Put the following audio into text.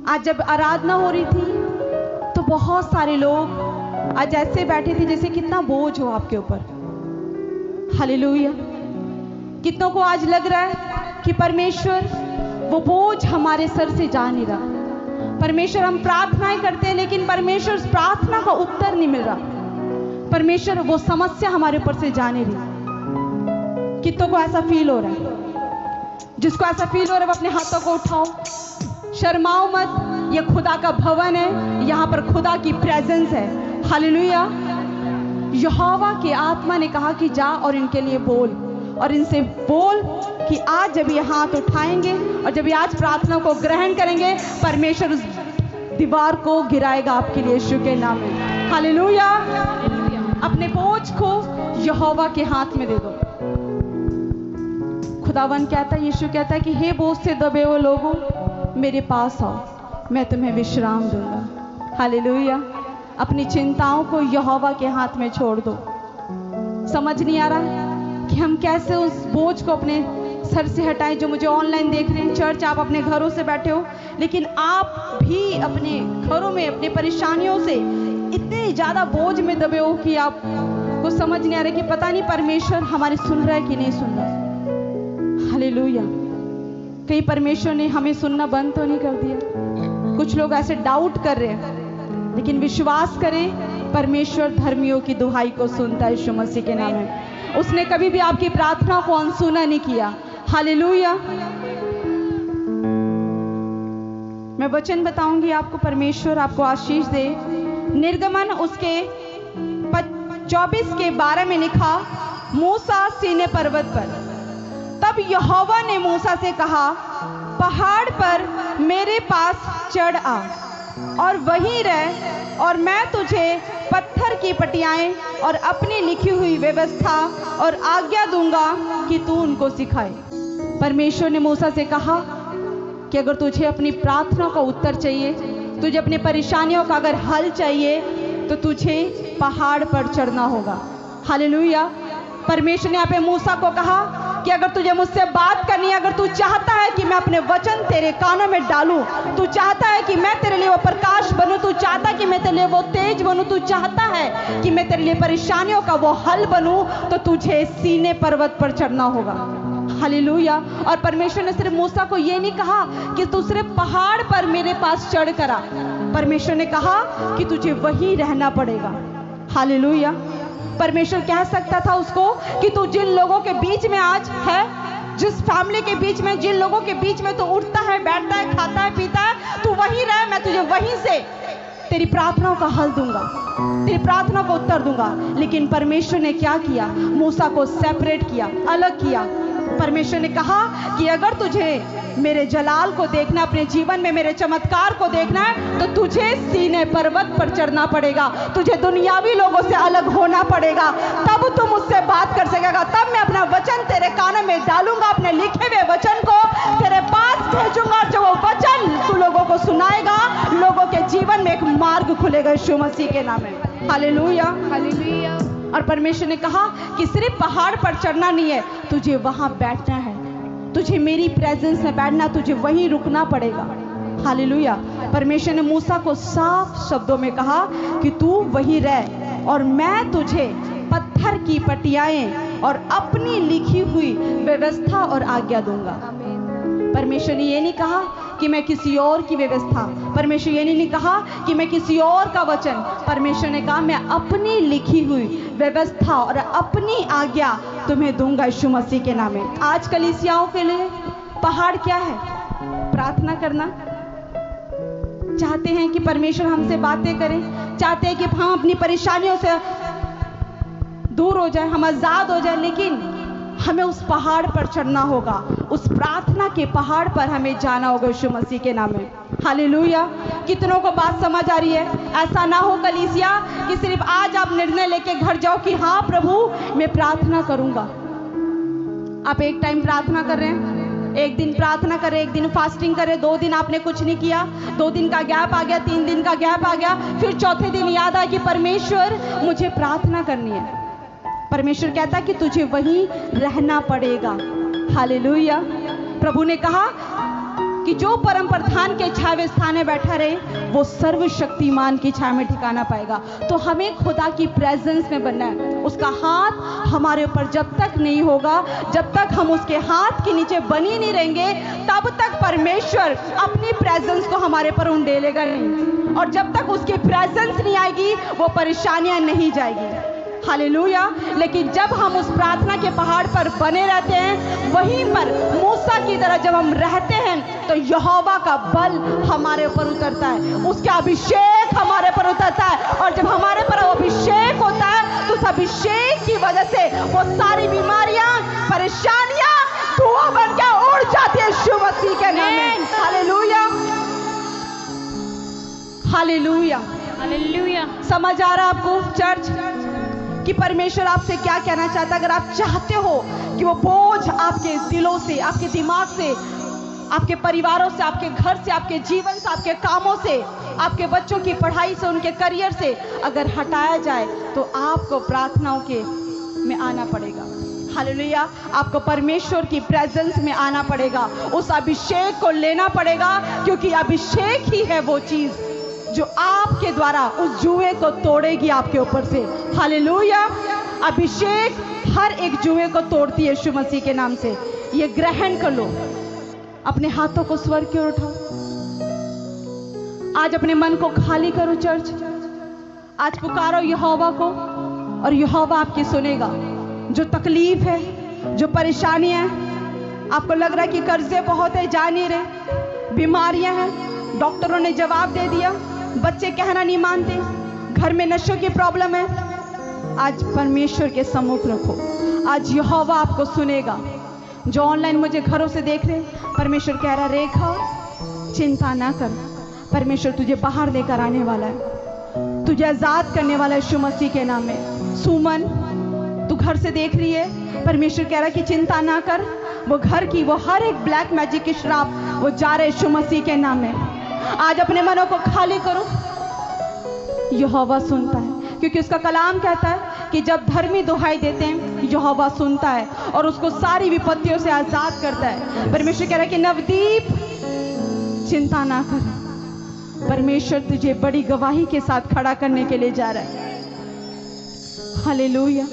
आज जब आराधना हो रही थी तो बहुत सारे लोग आज ऐसे बैठे थे जैसे कितना बोझ हो आपके ऊपर। हालेलुया। कितनों को आज लग रहा है कि परमेश्वर वो बोझ हमारे सर से जा नहीं रहा। परमेश्वर हम प्रार्थनाएं करते हैं लेकिन परमेश्वर उस प्रार्थना का उत्तर नहीं मिल रहा। परमेश्वर वो समस्या हमारे ऊपर से जा नहीं रही। कितनों को ऐसा फील हो रहा है? जिसको ऐसा फील हो रहा है वो अपने हाथों को उठाओ, शर्माओ मत। ये खुदा का भवन है, यहाँ पर खुदा की प्रेजेंस है। हालेलुया। यहोवा की आत्मा ने कहा कि जा और इनके लिए बोल, और इनसे बोल कि आज जब ये हाथ उठाएंगे और जब ये आज प्रार्थना को ग्रहण करेंगे, परमेश्वर उस दीवार को गिराएगा आपके लिए यीशु के नाम में। हालेलुया। अपने बोझ को यहोवा के हाथ में दे दो। खुदावन कहता है, यीशु कहता है कि हे बोझ से दबे हुए लोगों, मेरे पास आओ, मैं तुम्हें विश्राम दूंगा। हालेलुया। अपनी चिंताओं को यहोवा के हाथ में छोड़ दो। समझ नहीं आ रहा कि हम कैसे उस बोझ को अपने सर से हटाएं। जो मुझे ऑनलाइन देख रहे हैं, चर्च आप अपने घरों से बैठे हो, लेकिन आप भी अपने घरों में अपनी परेशानियों से इतने ज़्यादा बोझ में दबे हो कि आपको समझ नहीं आ रहा कि पता नहीं परमेश्वर हमारी सुन रहा है कि नहीं सुन रहा। हालेलुया। कहीं परमेश्वर ने हमें सुनना बंद तो नहीं कर दिया। कुछ लोग ऐसे डाउट कर रहे हैं, लेकिन विश्वास करें परमेश्वर धर्मियों की दुहाई को सुनता है यीशु मसीह के नाम में। उसने कभी भी आपकी प्रार्थना को अनसुना नहीं किया। हालेलुया। मैं वचन बताऊंगी आपको, परमेश्वर आपको आशीष दे। निर्गमन उसके 24:12 में लिखा, मूसा सीने पर्वत पर। तब यहोवा ने मूसा से कहा, पहाड़ पर मेरे पास चढ़ आ और वहीं रह, और मैं तुझे पत्थर की पटियाएं और अपनी लिखी हुई व्यवस्था और आज्ञा दूंगा कि तू उनको सिखाए। परमेश्वर ने मूसा से कहा कि अगर तुझे अपनी प्रार्थना का उत्तर चाहिए, तुझे अपनी परेशानियों का अगर हल चाहिए, तो तुझे पहाड़ पर चढ़ना होगा। हालेलुया। परमेश्वर ने यहाँ पे मूसा को कहा कि अगर तुझे मुझसे बात करनी है, अगर तू चाहता है कि मैं अपने वचन तेरे कानों में डालूं, तू चाहता है कि मैं तेरे लिए वो प्रकाश बनूं, तू चाहता है कि मैं तेरे लिए वो तेज बनूं, तू चाहता है कि मैं तेरे लिए परेशानियों का वो हल बनूं, तो तुझे सीने पर्वत पर चढ़ना होगा। हालेलुया। और परमेश्वर ने सिर्फ मूसा को ये नहीं कहा कि तू सिर्फ पहाड़ पर मेरे पास चढ़ कर आ। परमेश्वर ने कहा कि तुझे वहीं रहना पड़ेगा। हालेलुया। परमेश्वर कह सकता था उसको कि तू जिन लोगों के बीच में आज है, जिस फैमिली के बीच में, जिन लोगों के बीच में तू उठता है, बैठता है, खाता है, पीता है, तू वहीं रह, मैं तुझे वहीं से तेरी प्रार्थनाओं का हल दूंगा, तेरी प्रार्थना को उत्तर दूंगा। लेकिन परमेश्वर ने क्या किया? मूसा को सेपरेट किया, अलग किया। परमेश्वर ने कहा कि अगर तुझे मेरे जलाल को देखना, अपने जीवन में मेरे चमत्कार को देखना है, तो तुझे सीने पर्वत पर चढ़ना पड़ेगा, तुझे दुनियावी लोगों से अलग होना पड़ेगा, तब तू मुझसे बात कर सकेगा। तब मैं अपना वचन तेरे कानों में डालूंगा, अपने लिखे हुए वचन को तेरे पास भेजूंगा, जो वो वचन तू लोगों को सुनाएगा, लोगों के जीवन में एक मार्ग खुलेगा यीशु मसीह के नाम में। हालेलुया। हालेलुया। और परमेश्वर ने कहा कि सिर्फ पहाड़ पर चढ़ना नहीं है, तुझे वहां बैठना है, तुझे मेरी प्रेजेंस में बैठना, तुझे वहीं रुकना पड़ेगा। हालेलुया। परमेश्वर ने मूसा को साफ शब्दों में कहा कि तू वहीं रह, और मैं तुझे पत्थर की पटियाएं और अपनी लिखी हुई व्यवस्था और आज्ञा दूंगा। परमेश्वर ने ये नहीं कहा कि मैं किसी और की व्यवस्था, परमेश्वर ये नहीं कहा कि मैं किसी और का वचन, परमेश्वर ने कहा मैं अपनी लिखी हुई व्यवस्था और अपनी आज्ञा तुम्हें दूंगा यीशु मसीह के नाम में। आज कलीसियाओं के लिए पहाड़ क्या है? प्रार्थना करना। चाहते हैं कि परमेश्वर हमसे बातें करें, चाहते हैं कि हम अपनी परेशानियों से दूर हो जाए, हम आजाद हो जाए, लेकिन हमें उस पहाड़ पर चढ़ना होगा, उस प्रार्थना के पहाड़ पर हमें जाना होगा यीशु मसीह के नाम में। हालेलुया। कितनों को बात समझ आ रही है? ऐसा ना हो कलीसिया कि सिर्फ आज आप निर्णय लेके घर जाओ कि हाँ प्रभु मैं प्रार्थना करूंगा। आप एक टाइम प्रार्थना कर रहे हैं, एक दिन प्रार्थना करें, एक दिन फास्टिंग करें, 2 दिन आपने कुछ नहीं किया, 2 दिन का गैप आ गया, 3 दिन का गैप आ गया, फिर चौथे दिन याद आया कि परमेश्वर मुझे प्रार्थना करनी है। परमेश्वर कहता कि तुझे वहीं रहना पड़ेगा। हालेलुया। प्रभु ने कहा कि जो परम प्रधान के छावे स्थान में बैठा रहे वो सर्वशक्तिमान की छाया में ठिकाना पाएगा। तो हमें खुदा की प्रेजेंस में बनना है। उसका हाथ हमारे ऊपर जब तक नहीं होगा, जब तक हम उसके हाथ के नीचे बनी नहीं रहेंगे, तब तक परमेश्वर अपनी प्रेजेंस को हमारे पर उंडेलेगा नहीं। और जब तक उसकी प्रेजेंस नहीं आएगी वो परेशानियां नहीं जाएगी। हालेलुया। लेकिन जब हम उस प्रार्थना के पहाड़ पर बने रहते हैं, वहीं पर मूसा की तरह जब हम रहते हैं, तो यहोवा का बल हमारे ऊपर उतरता है, उसका अभिषेक हमारे पर उतरता है। और जब हमारे पर अभिषेक होता है तो उस अभिषेक की वजह से वो सारी बीमारियां, परेशानियां धुआं बन के उड़ जाती है यीशु मसीह के नाम में। Hallelujah, hallelujah, hallelujah. समझ आ रहा आपको चर्च कि परमेश्वर आपसे क्या कहना चाहता है? अगर आप चाहते हो कि वो बोझ आपके दिलों से, आपके दिमाग से, आपके परिवारों से, आपके घर से, आपके जीवन से, आपके कामों से, आपके बच्चों की पढ़ाई से, उनके करियर से अगर हटाया जाए, तो आपको प्रार्थनाओं के में आना पड़ेगा। हालेलुया। आपको परमेश्वर की प्रेजेंस में आना पड़ेगा, उस अभिषेक को लेना पड़ेगा, क्योंकि अभिषेक ही है वो चीज जो आपके द्वारा उस जुए को तोड़ेगी आपके ऊपर से। हालेलुया। अभिषेक हर एक जुए को तोड़ती है यीशु मसीह के नाम से। ये ग्रहण कर लो। अपने हाथों को स्वर्ग की ओर उठाओ। आज अपने मन को खाली करो चर्च। आज पुकारो यहोवा को और यहोवा आपकी सुनेगा। जो तकलीफ है, जो परेशानी है, आपको लग रहा है कि कर्जे बहुत है, जा नहीं रहे, बीमारियां हैं, डॉक्टरों ने जवाब दे दिया, बच्चे कहना नहीं मानते, घर में नशों की प्रॉब्लम है, आज परमेश्वर के सम्मुख रखो। आज यहोवा आपको सुनेगा। जो ऑनलाइन मुझे घरों से देख रहे, परमेश्वर कह रहा, रेखा चिंता ना कर, परमेश्वर तुझे बाहर लेकर आने वाला है, तुझे आजाद करने वाला है यीशु मसीह के नाम में। सुमन, तू घर से देख रही है, परमेश्वर कह रहा कि चिंता ना कर, वो घर की वो हर एक ब्लैक मैजिक की श्राप वो जा रहे यीशु मसीह के नाम में। आज अपने मनों को खाली करो। यहोवा सुनता है, क्योंकि उसका कलाम कहता है कि जब धर्मी दुहाई देते हैं, यहोवा सुनता है और उसको सारी विपत्तियों से आजाद करता है। परमेश्वर कह रहा है कि नवदीप चिंता ना कर, परमेश्वर तुझे बड़ी गवाही के साथ खड़ा करने के लिए जा रहा है। हालेलुया।